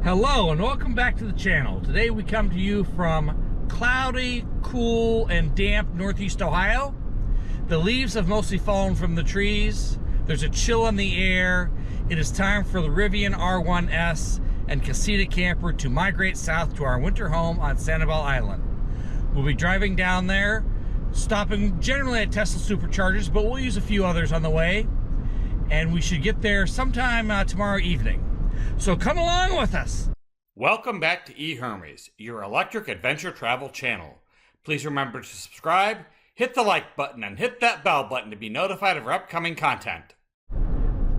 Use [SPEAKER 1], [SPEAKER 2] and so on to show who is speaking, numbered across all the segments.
[SPEAKER 1] Hello and welcome back to the channel. Today we come to you from cloudy, cool, and damp Northeast Ohio. The leaves have mostly fallen from the trees. There's a chill in the air. It is time for the Rivian R1S and Casita camper to migrate south to our winter home on Sanibel Island. We'll be driving down there, stopping generally at Tesla superchargers, but we'll use a few others on the way. And we should get there sometime tomorrow evening. So come along with us.
[SPEAKER 2] Welcome back to E-Hermes, your electric adventure travel channel. Please remember to subscribe, hit the like button, and hit that bell button to be notified of our upcoming content.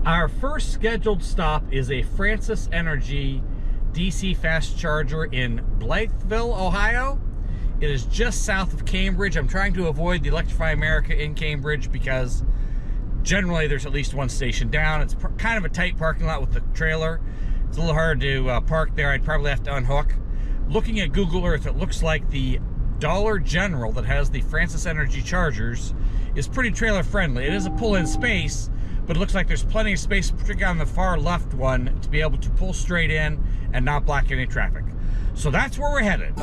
[SPEAKER 1] Our first scheduled stop is a Francis Energy DC fast charger in Blytheville, Ohio. It is just south of Cambridge. I'm trying to avoid the Electrify America in Cambridge because generally there's at least one station down. It's kind of a tight parking lot with the trailer. It's a little hard to park there. I'd probably have to unhook. Looking at Google Earth, it looks like the Dollar General that has the Francis Energy chargers is pretty trailer friendly. It is a pull-in space, but it looks like there's plenty of space, particularly on the far left one, to be able to pull straight in and not block any traffic. So that's where we're headed.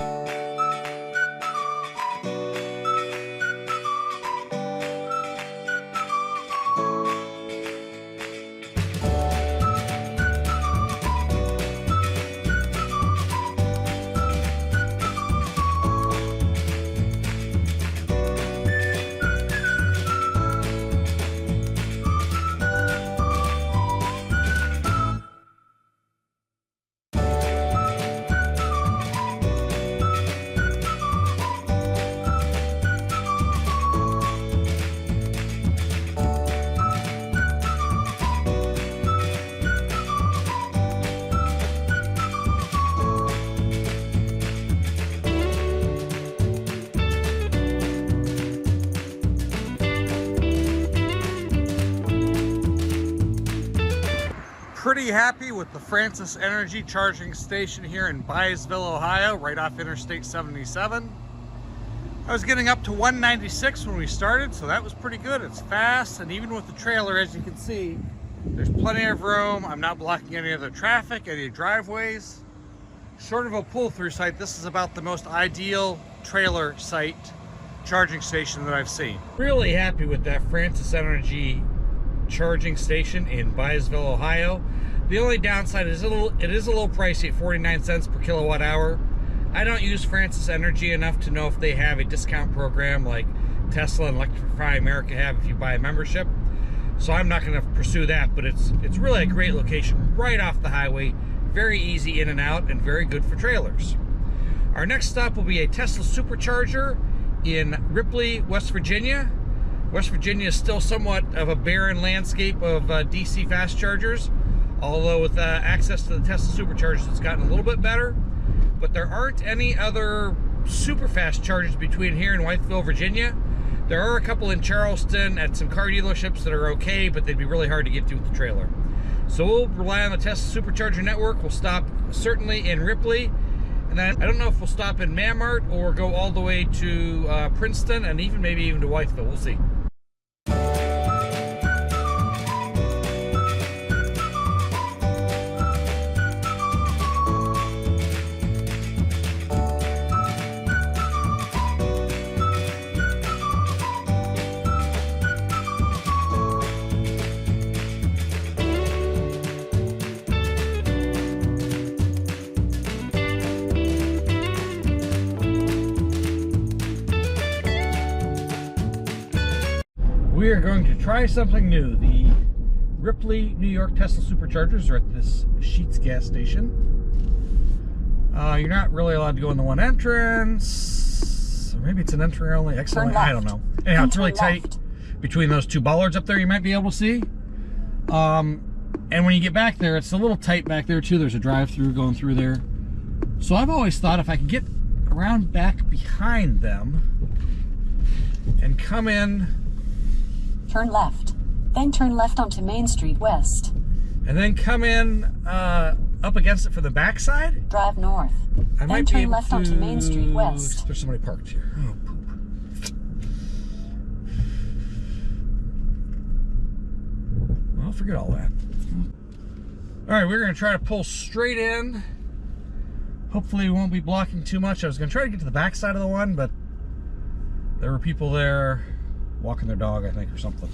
[SPEAKER 1] Pretty happy with the Francis Energy charging station here in Byesville, Ohio, right off Interstate 77. I was getting up to 196 when we started, so that was pretty good. It's fast, and even with the trailer, as you can see, there's plenty of room. I'm not blocking any other traffic, any driveways. Short of a pull-through site, this is about the most ideal trailer site charging station that I've seen. Really happy with that Francis Energy charging station in Byesville, Ohio. The only downside is it is a little pricey at 49 cents per kilowatt hour. I don't use Francis Energy enough to know if they have a discount program like Tesla and Electrify America have if you buy a membership. So I'm not going to pursue that, but it's really a great location right off the highway, very easy in and out, and very good for trailers. Our next stop will be a Tesla supercharger in Ripley, West Virginia. West Virginia is still somewhat of a barren landscape of DC fast chargers, although with access to the Tesla superchargers it's gotten a little bit better. But there aren't any other super fast chargers between here and Whiteville, Virginia. There are a couple in Charleston at some car dealerships that are okay, but they'd be really hard to get to with the trailer. So we'll rely on the Tesla supercharger network. We'll stop certainly in Ripley, and then I don't know if we'll stop in Mamart or go all the way to Princeton, and maybe even to Whiteville. We'll see. We are going to try something new. The Ripley, New York Tesla superchargers are at this Sheetz gas station. You're not really allowed to go in the one entrance. Or maybe it's an entry only, exit only, I don't know. Anyhow, it's really tight between those two bollards up there you might be able to see. And when you get back there, it's a little tight back there too. There's a drive-through going through there. So I've always thought if I could get around back behind them and come in,
[SPEAKER 3] turn left, then turn left onto Main Street West.
[SPEAKER 1] And then come in up against it from the backside?
[SPEAKER 3] Drive north, then turn left onto Main Street West.
[SPEAKER 1] There's somebody parked here. Oh, poop. Well, forget all that. All right, we're going to try to pull straight in Hopefully we won't be blocking too much. I was going to try to get to the back side of the one, but there were people there walking their dog, I think, or something.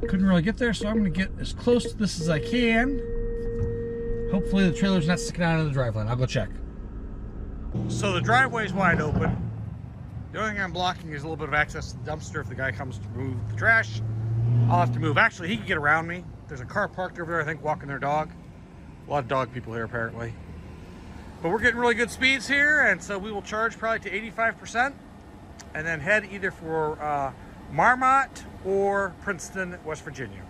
[SPEAKER 1] Couldn't really get there, so I'm going to get as close to this as I can. Hopefully the trailer's not sticking out of the drive lane. I'll go check. So the driveway's wide open. The only thing I'm blocking is a little bit of access to the dumpster if the guy comes to move the trash. I'll have to move. Actually, he can get around me. There's a car parked over there, I think, walking their dog. A lot of dog people here, apparently. But we're getting really good speeds here, and so we will charge probably to 85% and then head either for Marmot or Princeton, West Virginia.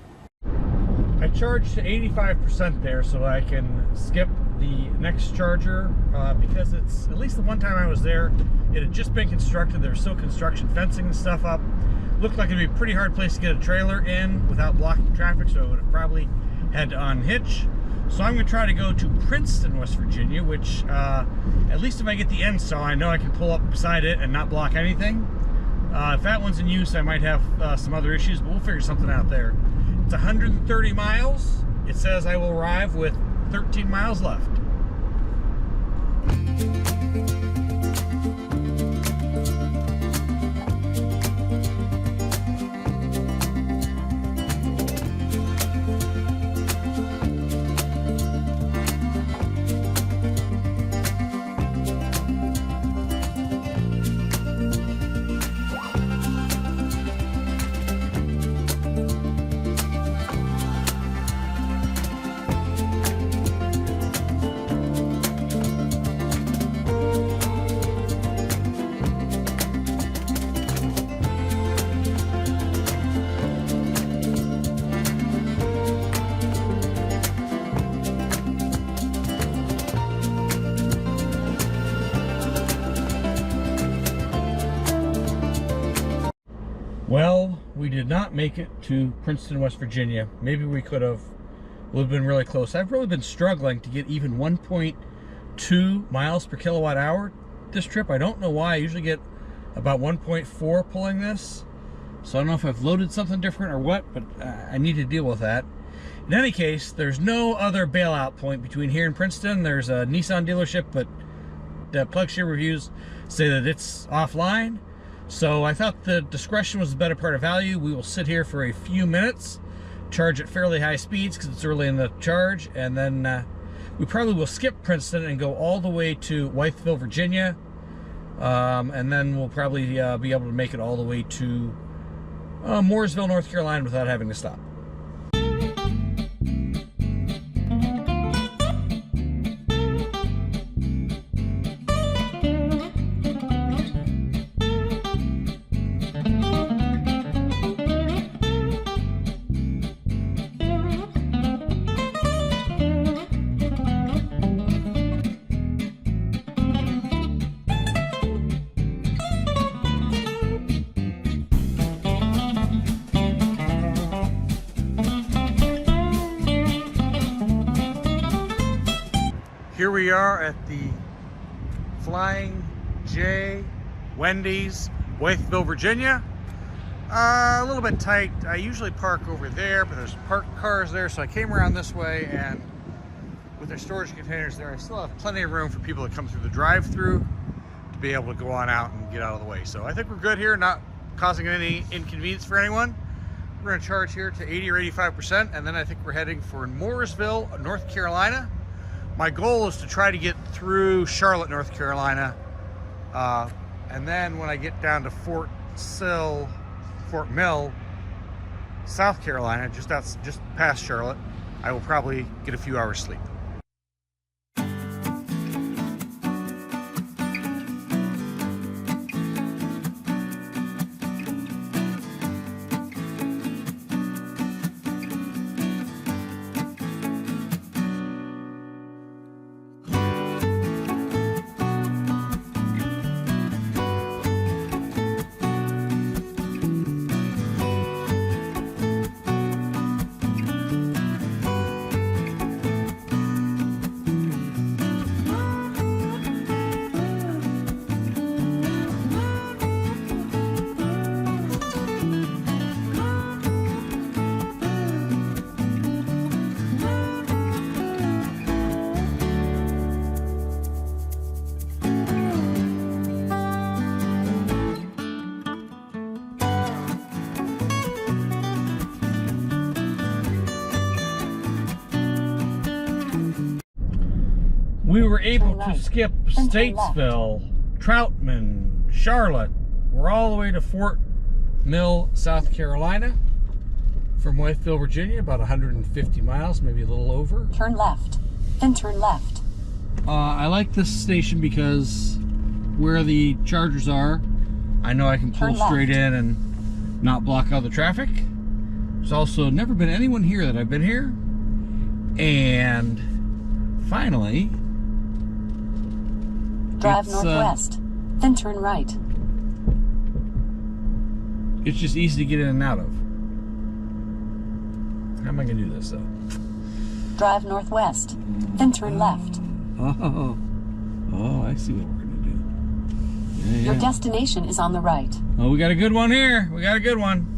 [SPEAKER 1] I charged to 85% there so I can skip the next charger because it's, at least the one time I was there, it had just been constructed. There was still construction fencing and stuff up. Looked like it'd be a pretty hard place to get a trailer in without blocking traffic, so I would have probably had to unhitch. So I'm going to try to go to Princeton, West Virginia, which at least if I get the end saw, I know I can pull up beside it and not block anything. If that one's in use, I might have some other issues, but we'll figure something out there. It's 130 miles. It says I will arrive with 13 miles left. Well, we did not make it to Princeton, West Virginia. Maybe we could have. Would have been really close. I've really been struggling to get even 1.2 miles per kilowatt hour this trip. I don't know why. I usually get about 1.4 pulling this. So I don't know if I've loaded something different or what, but I need to deal with that. In any case, there's no other bailout point between here and Princeton. There's a Nissan dealership, but the PlugShare reviews say that it's offline. So I thought the discretion was the better part of value. We will sit here for a few minutes, charge at fairly high speeds because it's early in the charge, and then we probably will skip Princeton and go all the way to Wytheville, Virginia, and then we'll probably be able to make it all the way to Mooresville, North Carolina without having to stop. Here we are at the Flying J Wendy's, Wytheville, Virginia. A little bit tight. I usually park over there, but there's parked cars there, so I came around this way, and with their storage containers there, I still have plenty of room for people that come through the drive-through to be able to go on out and get out of the way. So I think we're good here, not causing any inconvenience for anyone. We're going to charge here to 80 or 85%, and then I think we're heading for Mooresville, North Carolina. My goal is to try to get through Charlotte, North Carolina, and then when I get down to Fort Mill, South Carolina, just past Charlotte, I will probably get a few hours sleep. We were able
[SPEAKER 3] Turn
[SPEAKER 1] to
[SPEAKER 3] right.
[SPEAKER 1] skip
[SPEAKER 3] Then turn left.
[SPEAKER 1] Statesville, Troutman, Charlotte. We're all the way to Fort Mill, South Carolina. From Wytheville, Virginia, about 150 miles, maybe a little over.
[SPEAKER 3] Turn left. Then turn left.
[SPEAKER 1] I like this station because where the chargers are, I know I can pull
[SPEAKER 3] Turn
[SPEAKER 1] straight
[SPEAKER 3] left.
[SPEAKER 1] in and not block out the traffic. There's also never been anyone here that I've been here. And finally,
[SPEAKER 3] Drive
[SPEAKER 1] It's,
[SPEAKER 3] northwest. Then turn right.
[SPEAKER 1] it's just easy to get in and out of. How am I going to do this, though?
[SPEAKER 3] Drive northwest. Then turn left.
[SPEAKER 1] Oh, I see what we're going to do. Yeah,
[SPEAKER 3] Your
[SPEAKER 1] yeah.
[SPEAKER 3] destination is on the right.
[SPEAKER 1] Oh, we got a good one here. We got a good one.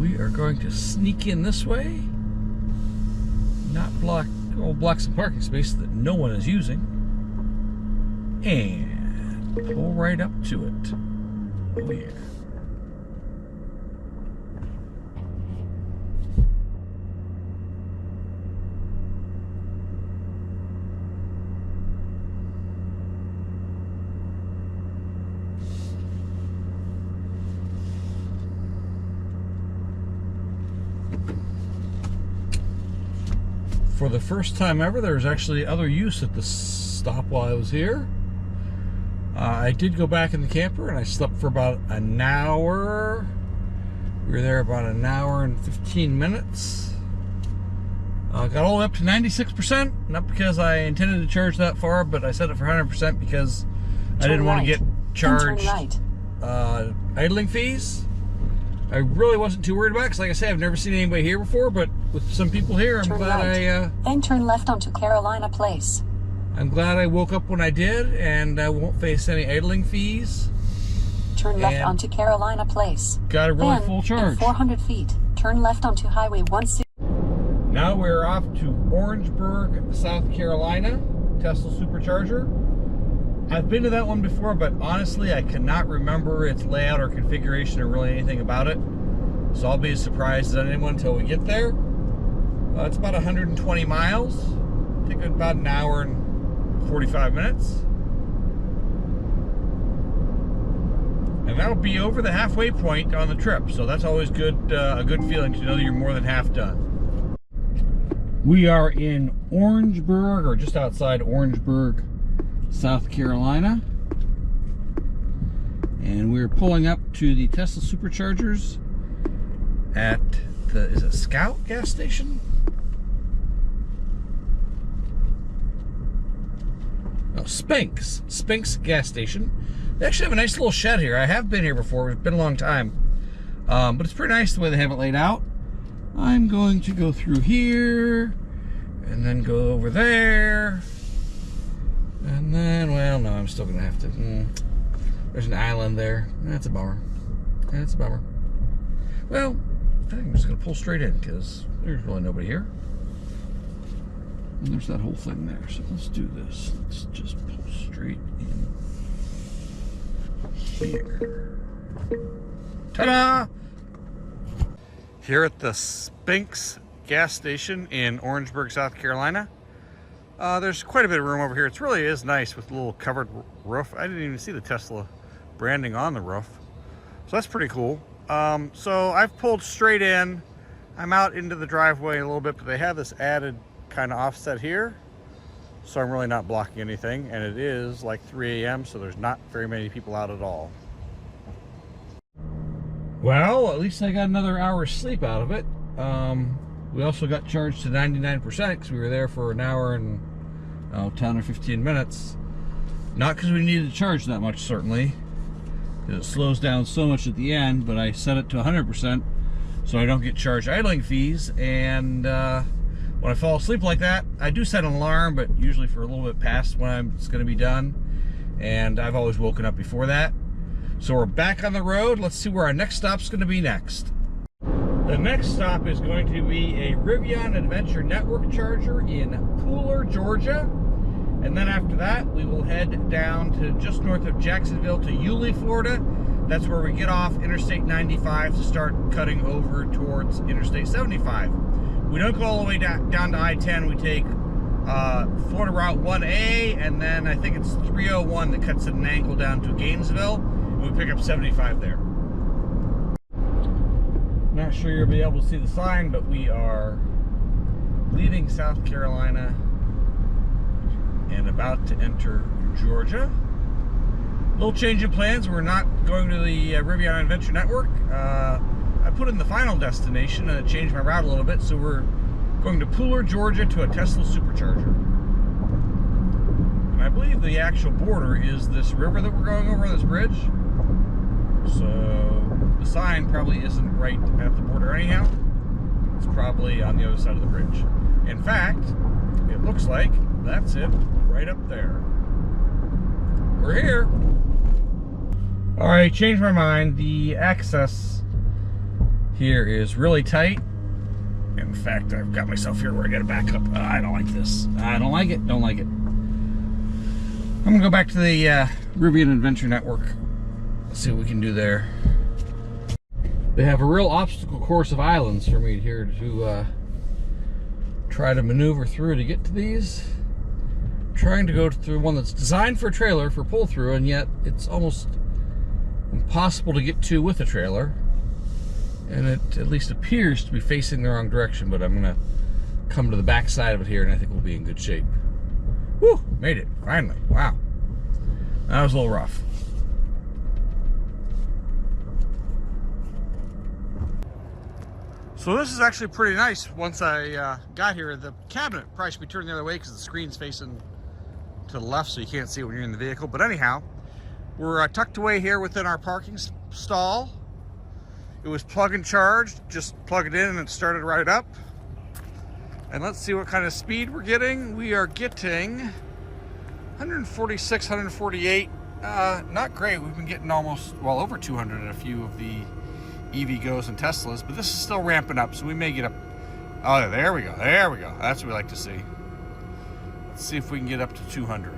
[SPEAKER 1] We are going to sneak in this way. Not block, block some parking space that no one is using. And pull right up to it. Oh, yeah. For the first time ever, there was actually other use at the stop while I was here. I did go back in the camper and I slept for about an hour. We were there about an hour and 15 minutes. Got all the way up to 96%, not because I intended to charge that far, but I set it for 100% because I didn't want to get charged
[SPEAKER 3] Then turn right.
[SPEAKER 1] idling fees. I really wasn't too worried about it because, like I said, I've never seen anybody here before, but with some people here, I'm
[SPEAKER 3] Turn
[SPEAKER 1] glad
[SPEAKER 3] right. Then turn left onto Carolina Place.
[SPEAKER 1] I'm glad I woke up when I did, and I won't face any idling fees.
[SPEAKER 3] Turn left
[SPEAKER 1] And
[SPEAKER 3] onto Carolina Place.
[SPEAKER 1] Got a really
[SPEAKER 3] Then,
[SPEAKER 1] full
[SPEAKER 3] in
[SPEAKER 1] charge.
[SPEAKER 3] 400 feet, turn left onto Highway 16.
[SPEAKER 1] Now we're off to Orangeburg, South Carolina, Tesla Supercharger. I've been to that one before, but honestly, I cannot remember its layout or configuration or really anything about it. So I'll be as surprised as anyone until we get there. It's about 120 miles. Take about an hour and 45 minutes. And that'll be over the halfway point on the trip. So that's always good, a good feeling to know that you're more than half done. We are in Orangeburg, or just outside Orangeburg, South Carolina. And we're pulling up to the Tesla Superchargers at the, is it Scout gas station? Oh, Spinks gas station. They actually have a nice little shed here. I have been here before. It's been a long time. But it's pretty nice the way they have it laid out. I'm going to go through here and then go over there. And then, well, no, I'm still going to have to. There's an island there. That's a bummer. That's a bummer. Well, I think I'm just going to pull straight in because there's really nobody here. And there's that whole thing there. So let's do this. Let's just pull straight in here. Ta-da! Here at the Spinks gas station in Orangeburg, South Carolina. There's quite a bit of room over here. It really is nice with a little covered roof. I didn't even see the Tesla branding on the roof. So that's pretty cool. So I've pulled straight in. I'm out into the driveway a little bit, but they have this added kind of offset here. So I'm really not blocking anything. And it is like 3 a.m. so there's not very many people out at all. Well, at least I got another hour's sleep out of it. We also got charged to 99% because we were there for an hour and 10 or 15 minutes. Not because we needed to charge that much, certainly. It slows down so much at the end, but I set it to 100% so I don't get charged idling fees. And when I fall asleep like that, I do set an alarm, but usually for a little bit past when it's going to be done. And I've always woken up before that. So we're back on the road. Let's see where our next stop's going to be next. The next stop is going to be a Rivian Adventure Network charger in Pooler, Georgia. And then after that, we will head down to just north of Jacksonville to Yulee, Florida, that's where we get off Interstate 95 to start cutting over towards Interstate 75. We don't go all the way down to I-10. We take Florida Route 1A, and then I think it's 301 that cuts at an angle down to Gainesville, and we pick up 75 there. Not sure you'll be able to see the sign, but we are leaving South Carolina and about to enter Georgia. Little change in plans. We're not going to the Rivian Adventure Network. I put in the final destination and it changed my route a little bit, so we're going to Pooler, Georgia to a Tesla supercharger. And I believe the actual border is this river that we're going over, this bridge. So the sign probably isn't right at the border anyhow. It's probably on the other side of the bridge. In fact, it looks like that's it right up there. We're here. All right, changed my mind. The access here is really tight. In fact, I've got myself here where I gotta back up. I don't like this. I don't like it. Don't like it. I'm gonna go back to the Rivian Adventure Network. Let's see what we can do there. They have a real obstacle course of islands for me here to try to maneuver through to get to these. Trying to go through one that's designed for a trailer for pull through, and yet it's almost impossible to get to with a trailer. And it at least appears to be facing the wrong direction, but I'm gonna come to the back side of it here and I think we'll be in good shape. Woo! Made it, finally. Wow. That was a little rough. So this is actually pretty nice. Once I got here, the cabinet probably should be turned the other way because the screen's facing to the left so you can't see it when you're in the vehicle. But anyhow, we're tucked away here within our parking stall. It was plug and charged, just plug it in and it started right up. And let's see what kind of speed we're getting. We are getting 146, 148. Not great. We've been getting almost, well, over 200 in a few of the EVGos and Teslas, but this is still ramping up, so we may get up. Oh, there we go. There we go. That's what we like to see. Let's see if we can get up to 200.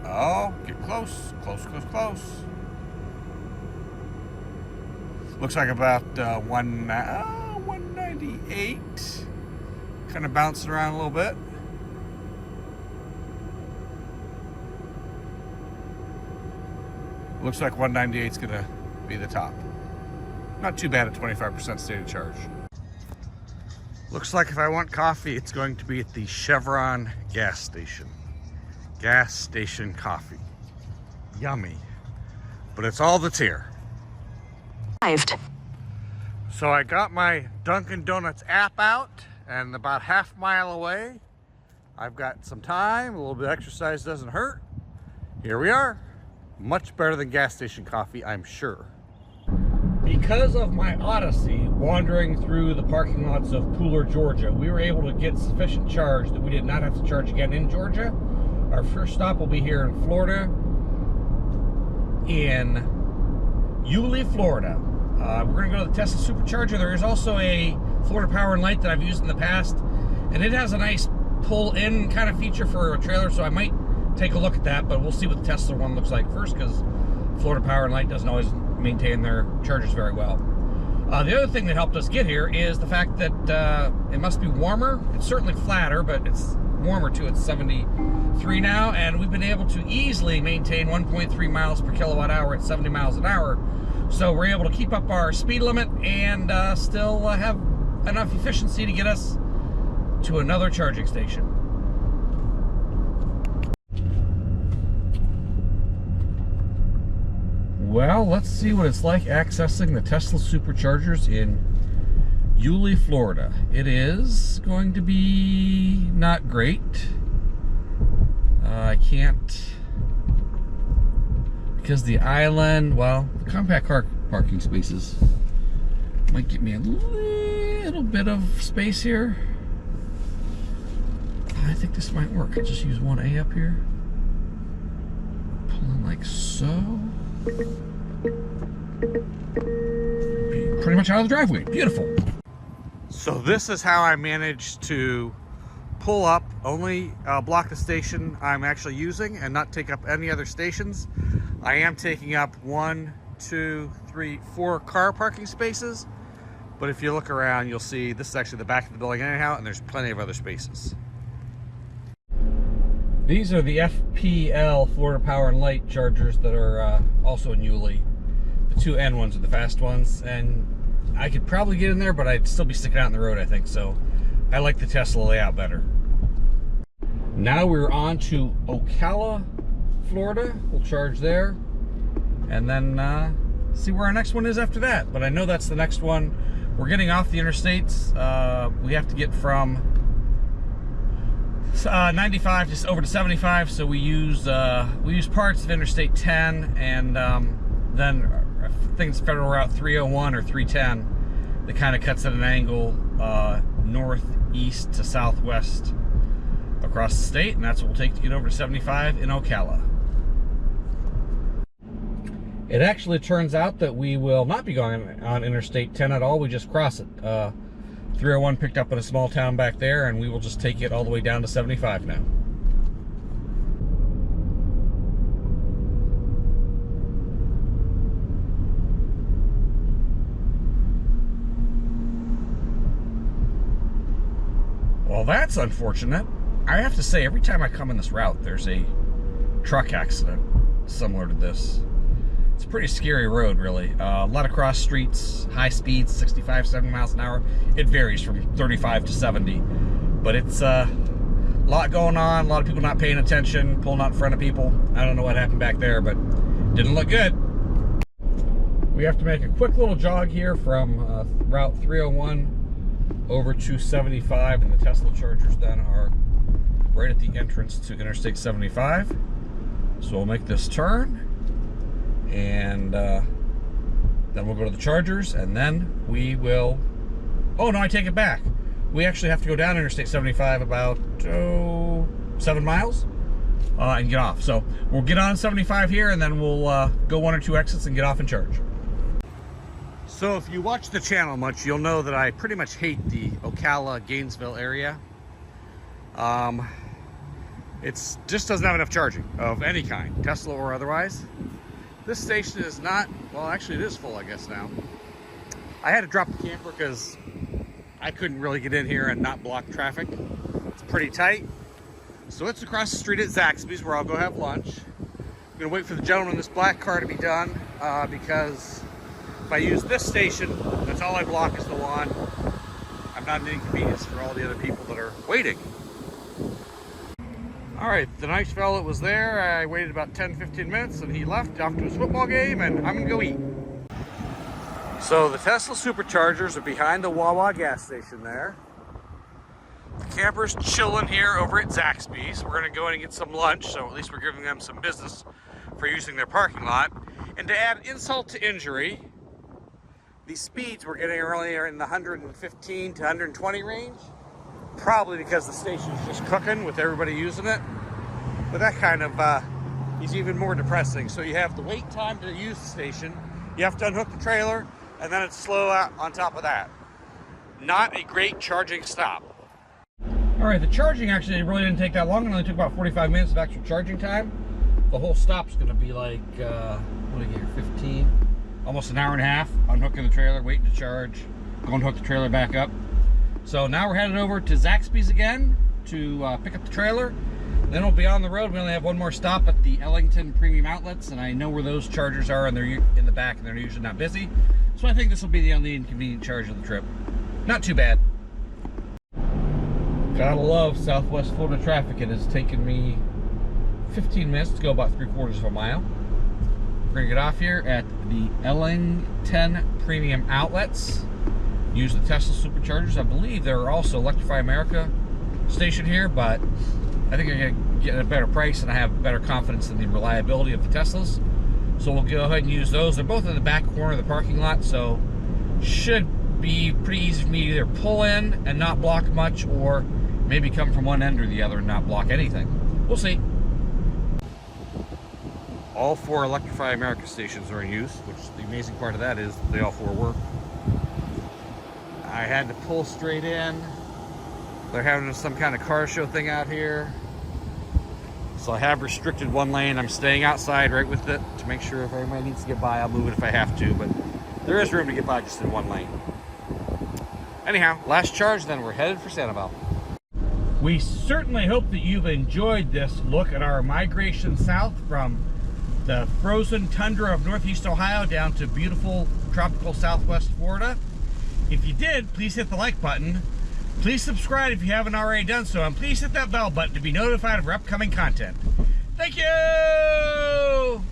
[SPEAKER 1] Oh, get close. Close, close, close. Looks like about 198. Kind of bouncing around a little bit. Looks like 198 is going to be the top. Not too bad at 25% state of charge. Looks like if I want coffee, it's going to be at the Chevron gas station. Gas station coffee. Yummy. But it's all that's here. So I got my Dunkin' Donuts app out, and about half mile away, I've got some time. A little bit of exercise doesn't hurt. Here we are. Much better than gas station coffee, I'm sure. Because of my odyssey wandering through the parking lots of Pooler, Georgia, we were able to get sufficient charge that we did not have to charge again in Georgia. Our first stop will be here in Florida, in Yulee, Florida. We're going to go to the Tesla supercharger. There is also a Florida Power and Light that I've used in the past, and it has a nice pull-in kind of feature for a trailer, so I might take a look at that, but we'll see what the Tesla one looks like first, because Florida Power and Light doesn't always maintain their chargers very well. The other thing that helped us get here is the fact that it must be warmer. It's certainly flatter, but it's warmer too. It's 73 now, and we've been able to easily maintain 1.3 miles per kilowatt hour at 70 miles an hour. So we're able to keep up our speed limit and still have enough efficiency to get us to another charging station. Well, let's see what it's like accessing the Tesla superchargers in Yulee, Florida. It is going to be not great. I can't, because the island, well, the compact car parking spaces might give me a little bit of space here. I think this might work. I'll just use 1A up here. Pull in like so. Pretty much out of the driveway. Beautiful. So this is how I managed to pull up, only block the station I'm actually using and not take up any other stations. I am taking up 1, 2, 3, 4 car parking spaces, but if you look around, you'll see this is actually the back of the building anyhow, and there's plenty of other spaces. These are the FPL Florida Power and Light chargers that are also in Yulee. The 2N ones are the fast ones, and I could probably get in there, but I'd still be sticking out in the road, I think, so I like the Tesla layout better. Now we're on to Ocala, Florida. We'll charge there, and then see where our next one is after that. But I know that's the next one. We're getting off the interstates. We have to get from 95 just over to 75, so we use parts of Interstate 10, and then I think it's Federal Route 301 or 310 that kind of cuts at an angle northeast to southwest across the state, and that's what we'll take to get over to 75 in Ocala. It actually turns out that we will not be going on Interstate 10 at all. We just cross it. 301 picked up in a small town back there, and we will just take it all the way down to 75 now. Well, that's unfortunate. I have to say, every time I come in this route, there's a truck accident similar to this. It's a pretty scary road, really. A lot of cross streets, high speeds, 65, 70 miles an hour. It varies from 35 to 70. But it's a lot going on, a lot of people not paying attention, pulling out in front of people. I don't know what happened back there, but didn't look good. We have to make a quick little jog here from Route 301 over to 75, and the Tesla chargers then are right at the entrance to Interstate 75. So we'll make this turn, and then we'll go to the chargers, and then we will, oh no, I take it back. We actually have to go down Interstate 75 about 7 miles and get off. So we'll get on 75 here, and then we'll go 1 or 2 exits and get off and charge. So if you watch the channel much, you'll know that I pretty much hate the Ocala, Gainesville area. It just doesn't have enough charging of any kind, Tesla or otherwise. This station is not, well, actually it is full, I guess now. I had to drop the camper because I couldn't really get in here and not block traffic. It's pretty tight. So it's across the street at Zaxby's, where I'll go have lunch. I'm gonna wait for the gentleman in this black car to be done because if I use this station, that's all I block is the one. I'm not an inconvenience for all the other people that are waiting. All right, the nice fella was there. I waited about 10-15 minutes, and he left off to his football game, and I'm gonna go eat. So the Tesla superchargers are behind the Wawa gas station there. The camper's chilling here over at Zaxby's. We're gonna go in and get some lunch, so at least we're giving them some business for using their parking lot. And to add insult to injury, the speeds we're getting earlier in the 115 to 120 range, probably because the station's just cooking with everybody using it. But that kind of is even more depressing. So you have the wait time to use the station, you have to unhook the trailer, and then it's slow out on top of that. Not a great charging stop. All right, the charging actually really didn't take that long. It only took about 45 minutes of actual charging time. The whole stop's gonna be like, what do you get, 15? Almost an hour and a half, unhooking the trailer, waiting to charge, going to hook the trailer back up. So now we're headed over to Zaxby's again to pick up the trailer. Then we'll be on the road. We only have one more stop at the Ellington Premium Outlets, and I know where those chargers are, and they're in the back, and they're usually not busy. So I think this will be the only inconvenient charge of the trip. Not too bad. Gotta love Southwest Florida traffic. It has taken me 15 minutes to go about 3/4 of a mile. We're gonna get off here at the Ellington Premium Outlets. Use the Tesla superchargers. I believe there are also Electrify America station here, but I think I'm gonna get a better price, and I have better confidence in the reliability of the Teslas. So we'll go ahead and use those. They're both in the back corner of the parking lot, so should be pretty easy for me to either pull in and not block much, or maybe come from one end or the other and not block anything. We'll see. All 4 Electrify America stations are in use, which the amazing part of that is they all 4 work. I had to pull straight in, They're having some kind of car show thing out here. So I have restricted one lane. I'm staying outside right with it to make sure if anybody needs to get by, I'll move it if I have to, but there is room to get by just in one lane. Anyhow, last charge, then we're headed for Sanibel. We certainly hope that you've enjoyed this look at our migration south from the frozen tundra of Northeast Ohio down to beautiful tropical Southwest Florida. If you did, please hit the like button. Please subscribe if you haven't already done so, and please hit that bell button to be notified of our upcoming content. Thank you!